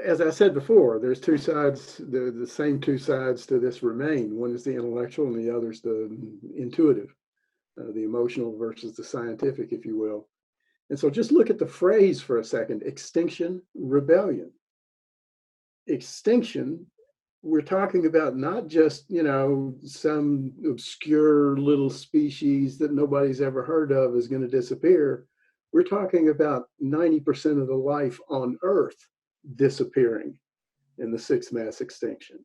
as I said before, there's two sides, the same two sides to this remain. One is the intellectual and the other is the intuitive, the emotional versus the scientific, if you will. And so just look at the phrase for a second: extinction, rebellion. Extinction, we're talking about not just, some obscure little species that nobody's ever heard of is going to disappear. We're talking about 90% of the life on Earth disappearing in the sixth mass extinction.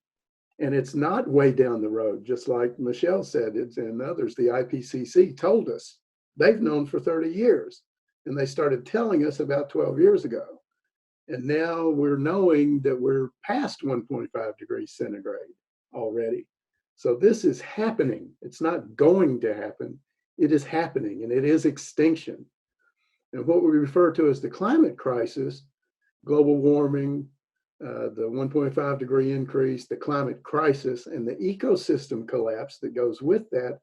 And it's not way down the road, just like Michelle said, and others, the IPCC told us. They've known for 30 years, and they started telling us about 12 years ago. And now we're knowing that we're past 1.5 degrees centigrade already. So this is happening. It's not going to happen. It is happening, and it is extinction. And what we refer to as the climate crisis, global warming, the 1.5 degree increase, the climate crisis, and the ecosystem collapse that goes with that,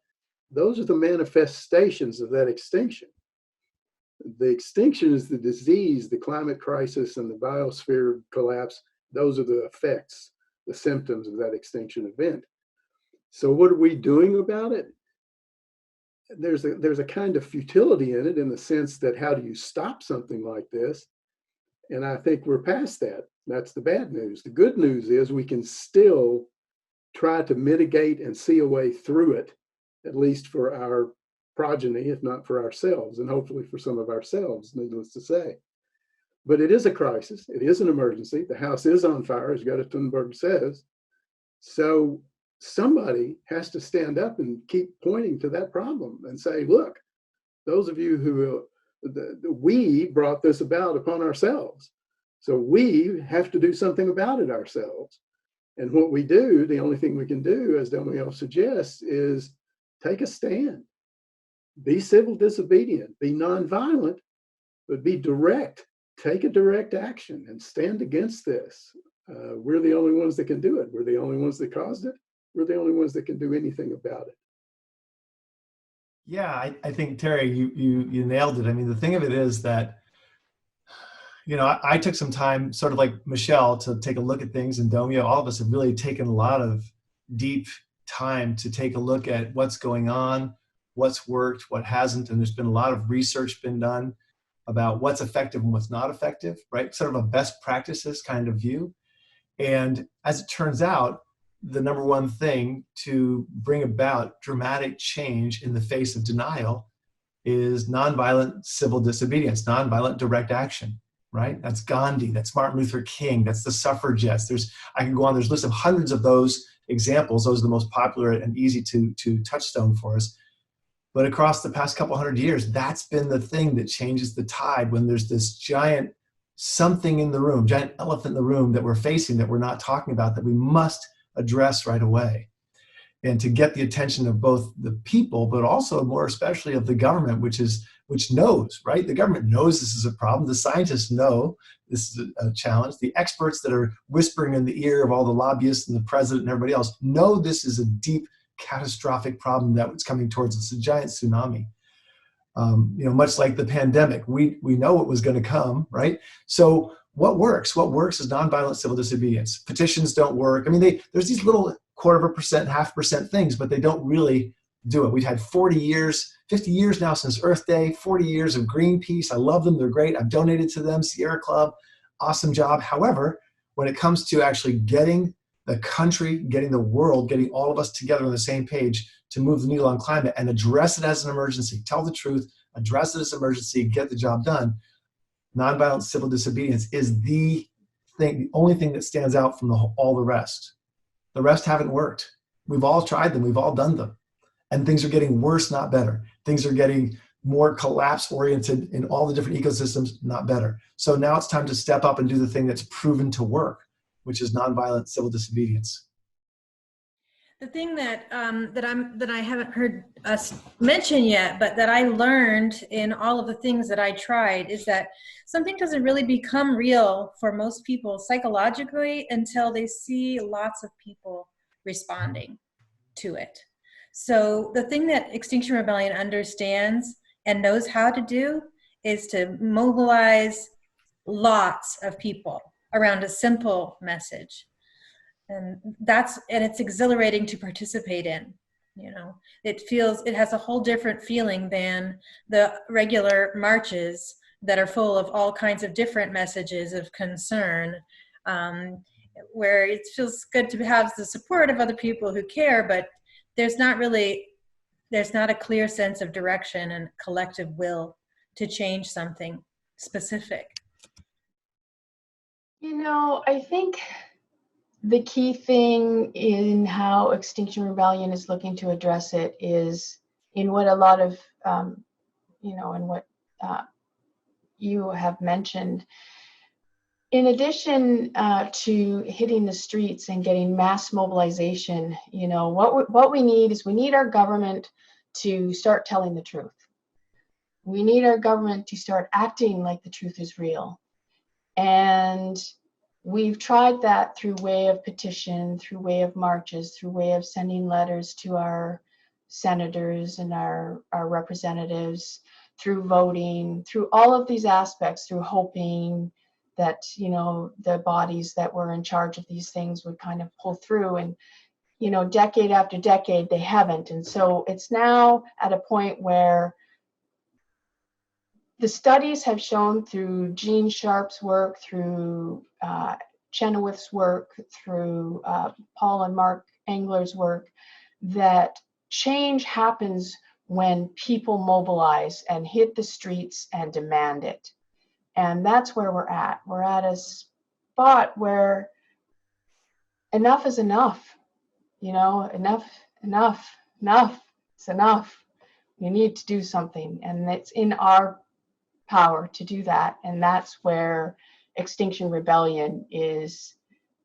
those are the manifestations of that extinction. The extinction is the disease, the climate crisis, and the biosphere collapse. Those are the effects, the symptoms of that extinction event. So what are we doing about it? There's a kind of futility in it, in the sense that how do you stop something like this? And I think we're past that. That's the bad news. The good news is we can still try to mitigate and see a way through it, at least for our progeny, if not for ourselves, and hopefully for some of ourselves, needless to say. But it is a crisis. It is an emergency. The house is on fire, as Greta Thunberg says. So somebody has to stand up and keep pointing to that problem and say, look, those of you who, we brought this about upon ourselves. So we have to do something about it ourselves. And what we do, the only thing we can do, as Damiel suggests, is take a stand. Be civil disobedient, be nonviolent, but be direct. Take a direct action and stand against this. We're the only ones that can do it. We're the only ones that caused it. We're the only ones that can do anything about it. Yeah, I think, Terry, you nailed it. I mean, the thing of it is that, I took some time, sort of like Michelle, to take a look at things, and Domio, all of us have really taken a lot of deep time to take a look at what's going on, what's worked, what hasn't, and there's been a lot of research been done about what's effective and what's not effective, right? Sort of a best practices kind of view. And as it turns out, the number one thing to bring about dramatic change in the face of denial is nonviolent civil disobedience, nonviolent direct action, right? That's Gandhi, that's Martin Luther King, that's the suffragettes. I can go on, there's a list of hundreds of those examples. Those are the most popular and easy to touchstone for us. But across the past couple hundred years, that's been the thing that changes the tide, when there's this giant something in the room, giant elephant in the room that we're facing, that we're not talking about, that we must address right away. And to get the attention of both the people, but also more especially of the government, which knows, right? The government knows this is a problem. The scientists know this is a challenge. The experts that are whispering in the ear of all the lobbyists and the president and everybody else know this is a deep, catastrophic problem that's coming towards us, a giant tsunami. Much like the pandemic, we know it was going to come, right? So what works? What works is nonviolent civil disobedience. Petitions don't work. I mean, there's these little 0.25%, 0.5% things, but they don't really do it. We've had 40 years, 50 years now since Earth Day, 40 years of Greenpeace. I love them. They're great. I've donated to them. Sierra Club, awesome job. However, when it comes to actually getting the country, getting the world, getting all of us together on the same page to move the needle on climate and address it as an emergency, tell the truth, address it as an emergency, get the job done, nonviolent civil disobedience is the thing, the only thing that stands out from all the rest. The rest haven't worked. We've all tried them. We've all done them. And things are getting worse, not better. Things are getting more collapse-oriented in all the different ecosystems, not better. So now it's time to step up and do the thing that's proven to work, which is nonviolent civil disobedience. The thing that I haven't heard us mention yet, but that I learned in all of the things that I tried, is that something doesn't really become real for most people psychologically until they see lots of people responding to it. So the thing that Extinction Rebellion understands and knows how to do is to mobilize lots of people around a simple message. And it's exhilarating to participate in. You know, it has a whole different feeling than the regular marches that are full of all kinds of different messages of concern, where it feels good to have the support of other people who care, but there's not a clear sense of direction and collective will to change something specific. You know, I think the key thing in how Extinction Rebellion is looking to address it is in what a lot of, in what you have mentioned. In addition to hitting the streets and getting mass mobilization, what we need is we need our government to start telling the truth. We need our government to start acting like the truth is real. And we've tried that through way of petition, through way of marches, through way of sending letters to our senators and our representatives, through voting, through all of these aspects, through hoping that, the bodies that were in charge of these things would kind of pull through. And, decade after decade, they haven't. And so it's now at a point where the studies have shown through Gene Sharp's work, through Chenoweth's work, through Paul and Mark Engler's work, that change happens when people mobilize and hit the streets and demand it. And that's where we're at. We're at a spot where enough is enough. Enough, it's enough. We need to do something, and it's in our power to do that. And that's where Extinction Rebellion is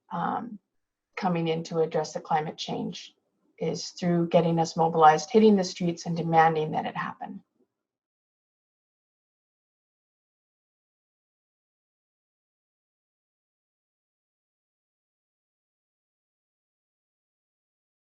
coming in to address the climate change, is through getting us mobilized, hitting the streets and demanding that it happen.